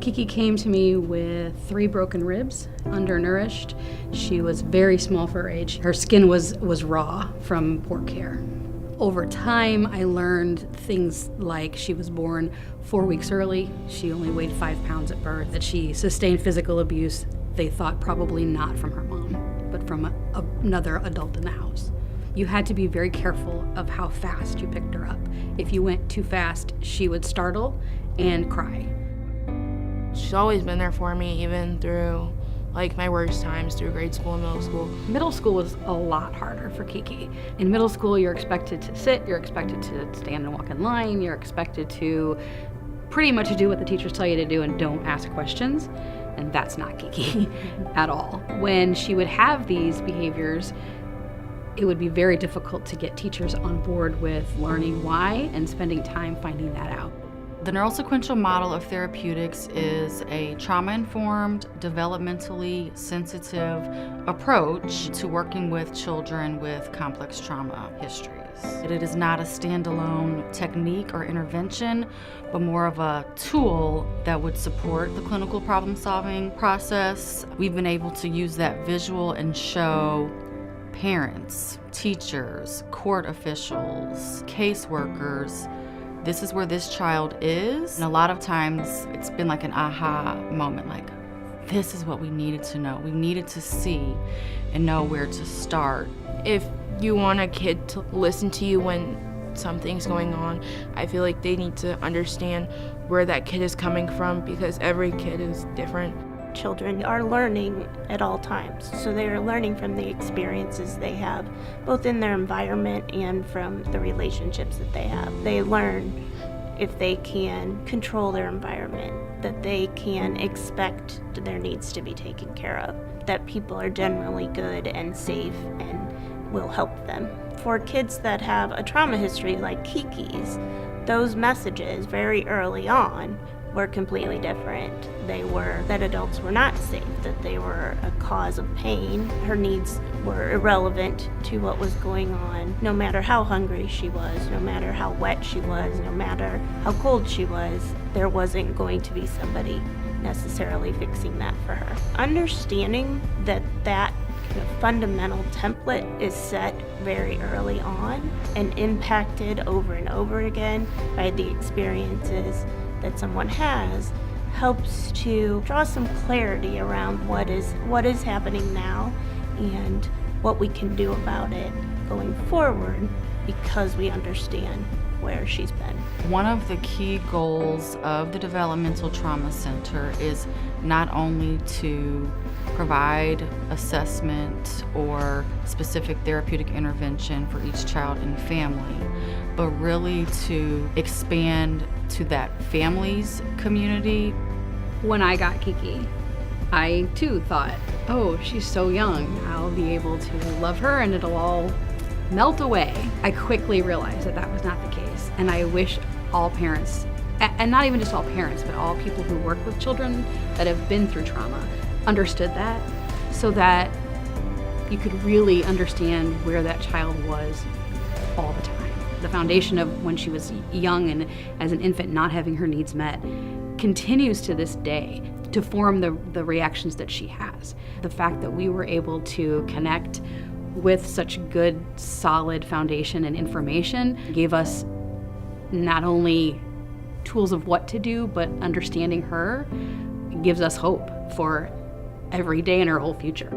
Kiki came to me with 3 broken ribs, undernourished. She was very small for her age. Her skin was raw from poor care. Over time, I learned things like she was born 4 weeks early. She only weighed 5 pounds at birth. That she sustained physical abuse, they thought probably not from her mom, but from another adult in the house. You had to be very careful of how fast you picked her up. If you went too fast, she would startle and cry. She's always been there for me, even through my worst times, through grade school and middle school. Middle school was a lot harder for Kiki. In middle school, you're expected to sit, you're expected to stand and walk in line, you're expected to pretty much do what the teachers tell you to do and don't ask questions. And that's not Kiki at all. When she would have these behaviors, it would be very difficult to get teachers on board with learning why and spending time finding that out. The neurosequential model of therapeutics is a trauma-informed, developmentally sensitive approach to working with children with complex trauma histories. It is not a standalone technique or intervention, but more of a tool that would support the clinical problem-solving process. We've been able to use that visual and show parents, teachers, court officials, caseworkers, this is where this child is. And a lot of times it's been like an aha moment, like, this is what we needed to know. We needed to see and know where to start. If you want a kid to listen to you when something's going on, I feel like they need to understand where that kid is coming from, because every kid is different. Children are learning at all times, so they are learning from the experiences they have, both in their environment and from the relationships that they have. They learn if they can control their environment, that they can expect their needs to be taken care of, that people are generally good and safe and will help them. For kids that have a trauma history like Kiki's, those messages very early on were completely different. They were that adults were not safe, that they were a cause of pain. Her needs were irrelevant to what was going on. No matter how hungry she was, no matter how wet she was, no matter how cold she was, there wasn't going to be somebody necessarily fixing that for her. Understanding that that kind of fundamental template is set very early on and impacted over and over again by the experiences that someone has helps to draw some clarity around what is happening now and what we can do about it going forward, because we understand where she's been. One of the key goals of the Developmental Trauma Center is not only to provide assessment or specific therapeutic intervention for each child and family, but really to expand to that family's community. When I got Kiki, I too thought, oh, she's so young, I'll be able to love her and it'll all melt away. I quickly realized that that was not the case, and I wish all parents, and not even just all parents, but all people who work with children that have been through trauma, understood that, so that you could really understand where that child was all the time. The foundation of when she was young and as an infant not having her needs met continues to this day to form the reactions that she has. The fact that we were able to connect with such good, solid foundation and information gave us not only tools of what to do, but understanding her gives us hope for every day in her whole future.